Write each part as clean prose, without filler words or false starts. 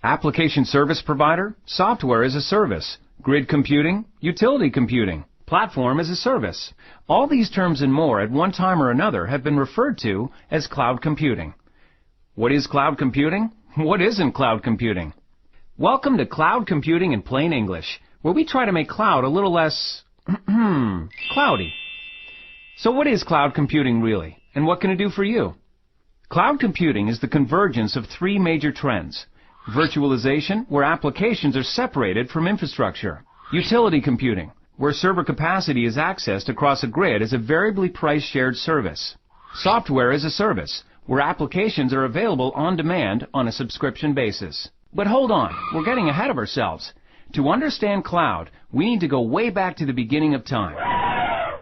Application service provider, software as a service, grid computing, utility computing, platform as a service. All these terms and more at one time or another have been referred to as cloud computing. What is cloud computing? What isn't cloud computing? Welcome to Cloud Computing in Plain English, where we try to make cloud a little less cloudy. So what is cloud computing really, and what can it do for you? Cloud computing is the convergence of three major trends. Virtualization, where applications are separated from infrastructure. Utility computing, where server capacity is accessed across a grid as a variably priced shared service. Software as a service, where applications are available on demand on a subscription basis. But hold on, we're getting ahead of ourselves. To understand cloud, we need to go way back to the beginning of time.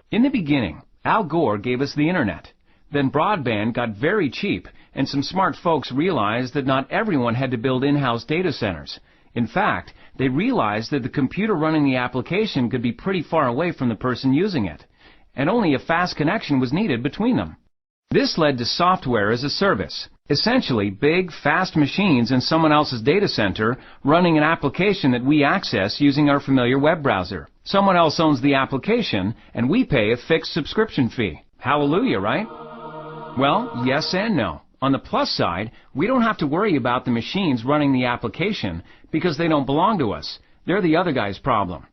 In the beginning, Al Gore gave us the internet. Then broadband got very cheap, and some smart folks realized that not everyone had to build in-house data centers. In fact, they realized that the computer running the application could be pretty far away from the person using it, and only a fast connection was needed between them. This led to software as a service, essentially big, fast machines in someone else's data center running an application that we access using our familiar web browser. Someone else owns the application, and we pay a fixed subscription fee. Hallelujah, right? Well, yes and no. On the plus side, we don't have to worry about the machines running the application because they don't belong to us. They're the other guy's problem.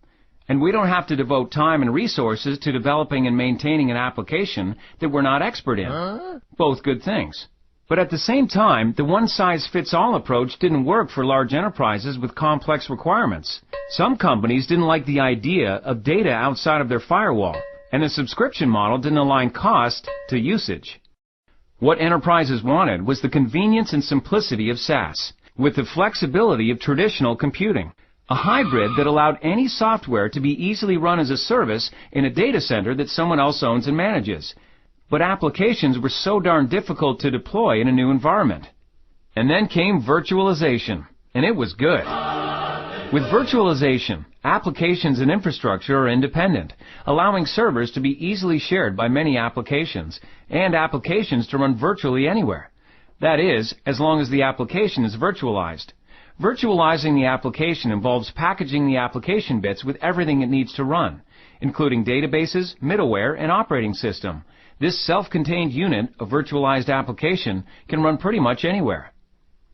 And we don't have to devote time and resources to developing and maintaining an application that we're not expert in. Both good things. But at the same time, the one-size-fits-all approach didn't work for large enterprises with complex requirements. Some companies didn't like the idea of data outside of their firewall, and the subscription model didn't align cost to usage. What enterprises wanted was the convenience and simplicity of SaaS, with the flexibility of traditional computing. A hybrid that allowed any software to be easily run as a service in a data center that someone else owns and manages. But applications were so darn difficult to deploy in a new environment. And then came virtualization, and it was good. With virtualization, applications and infrastructure are independent, allowing servers to be easily shared by many applications, and applications to run virtually anywhere. That is, as long as the application is virtualized. Virtualizing the application involves packaging the application bits with everything it needs to run, including databases, middleware, and operating system. This self-contained unit, a virtualized application, can run pretty much anywhere.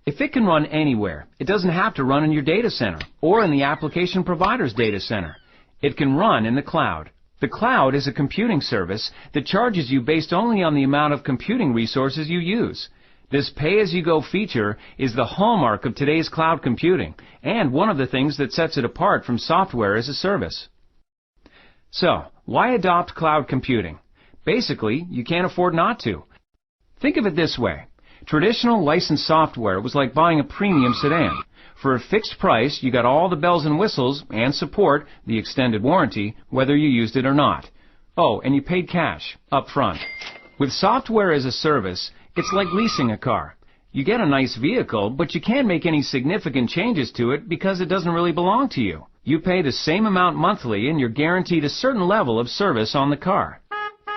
If it can run anywhere, it doesn't have to run in your data center or in the application provider's data center. It can run in the cloud. The cloud is a computing service that charges you based only on the amount of computing resources you use. This pay-as-you-go feature is the hallmark of today's cloud computing and one of the things that sets it apart from software as a service. So, why adopt cloud computing? Basically, you can't afford not to. Think of it this way. Traditional licensed software was like buying a premium sedan. For a fixed price, you got all the bells and whistles and support, the extended warranty, whether you used it or not. Oh, and you paid cash, up front. With software as a service, it's like leasing a car. You get a nice vehicle, but you can't make any significant changes to it because it doesn't really belong to you. You pay the same amount monthly and you're guaranteed a certain level of service on the car.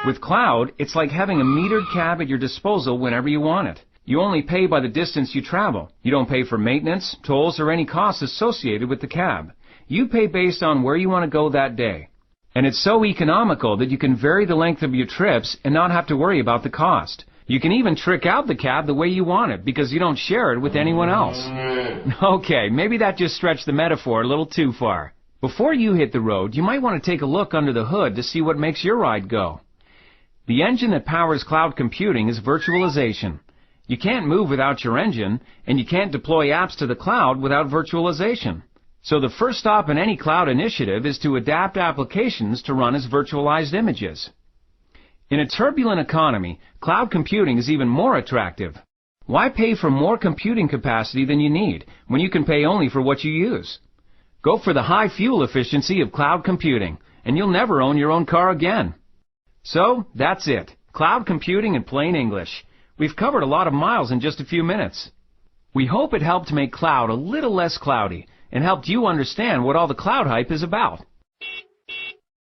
With cloud, it's like having a metered cab at your disposal whenever you want it. You only pay by the distance you travel. You don't pay for maintenance, tolls, or any costs associated with the cab. You pay based on where you want to go that day. And it's so economical that you can vary the length of your trips and not have to worry about the cost. You can even trick out the cab the way you want it because you don't share it with anyone else. Okay, maybe that just stretched the metaphor a little too far. Before you hit the road, you might want to take a look under the hood to see what makes your ride go. The engine that powers cloud computing is virtualization. You can't move without your engine, and you can't deploy apps to the cloud without virtualization. So the first stop in any cloud initiative is to adapt applications to run as virtualized images. In a turbulent economy, cloud computing is even more attractive. Why pay for more computing capacity than you need when you can pay only for what you use? Go for the high fuel efficiency of cloud computing, and you'll never own your own car again. So, that's it. Cloud computing in plain English. We've covered a lot of miles in just a few minutes. We hope it helped make cloud a little less cloudy and helped you understand what all the cloud hype is about.